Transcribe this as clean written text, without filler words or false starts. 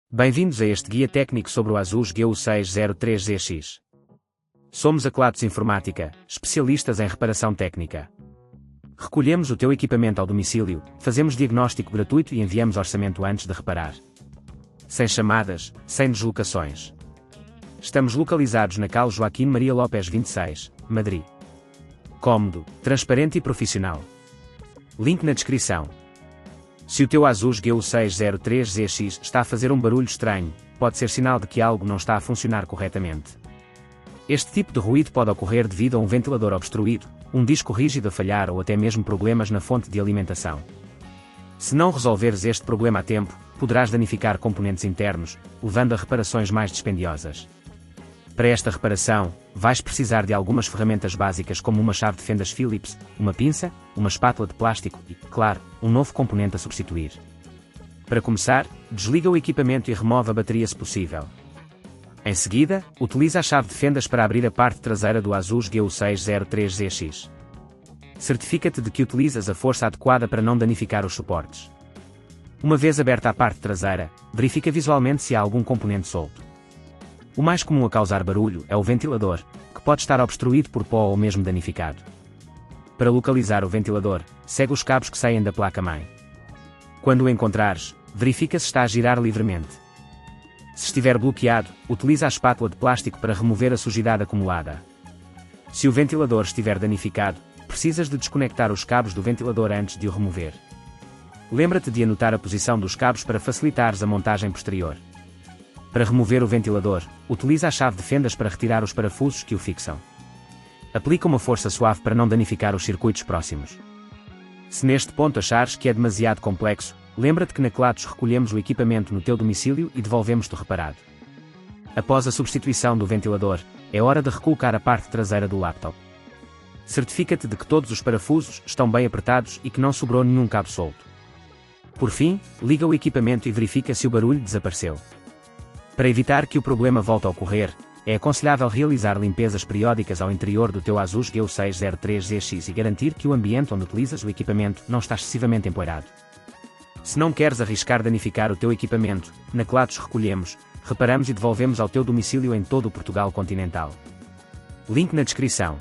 Bem-vindos a este guia técnico sobre o ASUS GU603ZX. Somos a Kelatos Informática, especialistas em reparação técnica. Recolhemos o teu equipamento ao domicílio, fazemos diagnóstico gratuito e enviamos orçamento antes de reparar. Sem chamadas, sem deslocações. Estamos localizados na Cal Joaquim Maria Lopes 26, Madrid. Cómodo, transparente e profissional. Link na descrição. Se o teu ASUS GU603ZX está a fazer um barulho estranho, pode ser sinal de que algo não está a funcionar corretamente. Este tipo de ruído pode ocorrer devido a um ventilador obstruído, um disco rígido a falhar ou até mesmo problemas na fonte de alimentação. Se não resolveres este problema a tempo, poderás danificar componentes internos, levando a reparações mais dispendiosas. Para esta reparação, vais precisar de algumas ferramentas básicas como uma chave de fendas Phillips, uma pinça, uma espátula de plástico e, claro, um novo componente a substituir. Para começar, desliga o equipamento e remove a bateria se possível. Em seguida, utiliza a chave de fendas para abrir a parte traseira do ASUS GU603ZX. Certifica-te de que utilizas a força adequada para não danificar os suportes. Uma vez aberta a parte traseira, verifica visualmente se há algum componente solto. O mais comum a causar barulho é o ventilador, que pode estar obstruído por pó ou mesmo danificado. Para localizar o ventilador, segue os cabos que saem da placa-mãe. Quando o encontrares, verifica se está a girar livremente. Se estiver bloqueado, utiliza a espátula de plástico para remover a sujidade acumulada. Se o ventilador estiver danificado, precisas de desconectar os cabos do ventilador antes de o remover. Lembra-te de anotar a posição dos cabos para facilitares a montagem posterior. Para remover o ventilador, utiliza a chave de fendas para retirar os parafusos que o fixam. Aplica uma força suave para não danificar os circuitos próximos. Se neste ponto achares que é demasiado complexo, lembra-te que na Kelatos recolhemos o equipamento no teu domicílio e devolvemos-te reparado. Após a substituição do ventilador, é hora de recolocar a parte traseira do laptop. Certifica-te de que todos os parafusos estão bem apertados e que não sobrou nenhum cabo solto. Por fim, liga o equipamento e verifica se o barulho desapareceu. Para evitar que o problema volte a ocorrer, é aconselhável realizar limpezas periódicas ao interior do teu ASUS GU603ZX e garantir que o ambiente onde utilizas o equipamento não está excessivamente empoeirado. Se não queres arriscar danificar o teu equipamento, na Kelatos recolhemos, reparamos e devolvemos ao teu domicílio em todo o Portugal continental. Link na descrição.